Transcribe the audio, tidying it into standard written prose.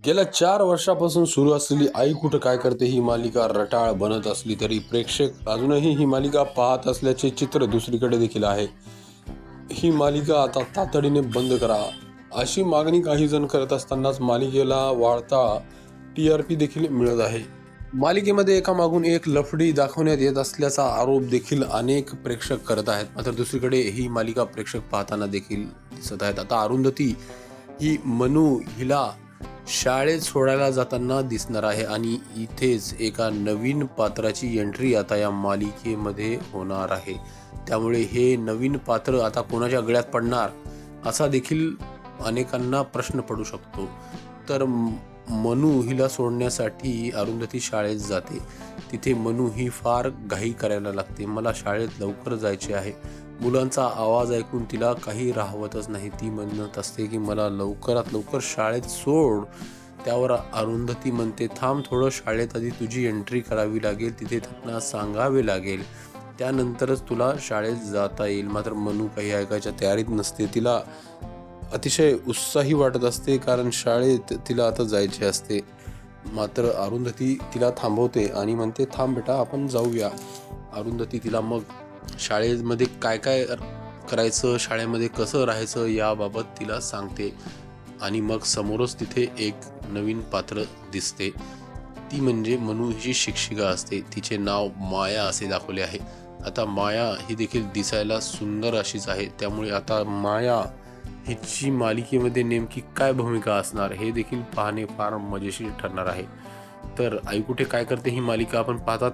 गेल्या 4 वर्षापासून सुरू असलेली आई कुठं काय करते ही मालिका रटाळ बनत असली तरी प्रेक्षक अजूनही ही मालिका पाहत असल्याचे चित्र दुसरीकडे देखील आहे. ही मालिका आता तातडीने बंद करा अशी मागणी काही जण करत असतानाच मालिकेला वाढता TRP देखील मिळत आहे. मालिकेमध्ये एकामागून एक लफडी दाखवण्यात येत असल्याचा आरोप देखील अनेक प्रेक्षक करत आहेत. मात्र दुसरीकडे ही मालिका प्रेक्षक पाहताना देखील दिसत आहेत. आता अरुंधती ही मनू हिला शाळेत सोडायला जाताना दिसणार आहे आणि इथेच एका नवीन पात्राची एंट्री आता या मालिकेमध्ये होणार आहे. त्यामुळे हे नवीन पात्र आता कोणाच्या गळ्यात पडणार असा देखील अनेकांना प्रश्न पडू शकतो. तर मनू हिला सोडण्यासाठी अरुंधती शाळेत जाते. तिथे मनू ही फार घाई करायला लागते. मला शाळेत लवकर जायचे आहे. मुलांचा आवाज ऐकून तिला काही राहवतच नाही. ती म्हणत असते की मला लवकरात लवकर शाळेत सोड. त्यावर अरुंधती म्हणते थांब थोडं, शाळेत आधी तुझी एंट्री करावी लागेल, तिथे त्यांना सांगावे लागेल, त्यानंतरच तुला शाळेत जाता येईल. मात्र मनू काही ऐकायच्या तयारीत नसते. तिला अतिशय उत्साही वाटत असते कारण शाळेत तिला आता जायचे असते. मात्र अरुंधती तिला थांबवते आणि म्हणते थांब बेटा, आपण जाऊया. अरुंधती तिला मग शाळेमध्ये काय काय करायचं, शाळेमध्ये कसं राहायचं याबाबत तिला सांगते आणि मग समोरच तिथे एक नवीन पात्र दिसते. ती म्हणजे मनू हिची शिक्षिका असते. तिचे नाव माया असे दाखवले आहे. आता माया ही देखील दिसायला सुंदर अशीच आहे. त्यामुळे आता माया हिची मालिकेमध्ये नेमकी काय भूमिका असणार हे देखील पाहणे फार मजेशीर ठरणार आहे. तर आई कुठे काय करते ही मालिका आपण पाहतात.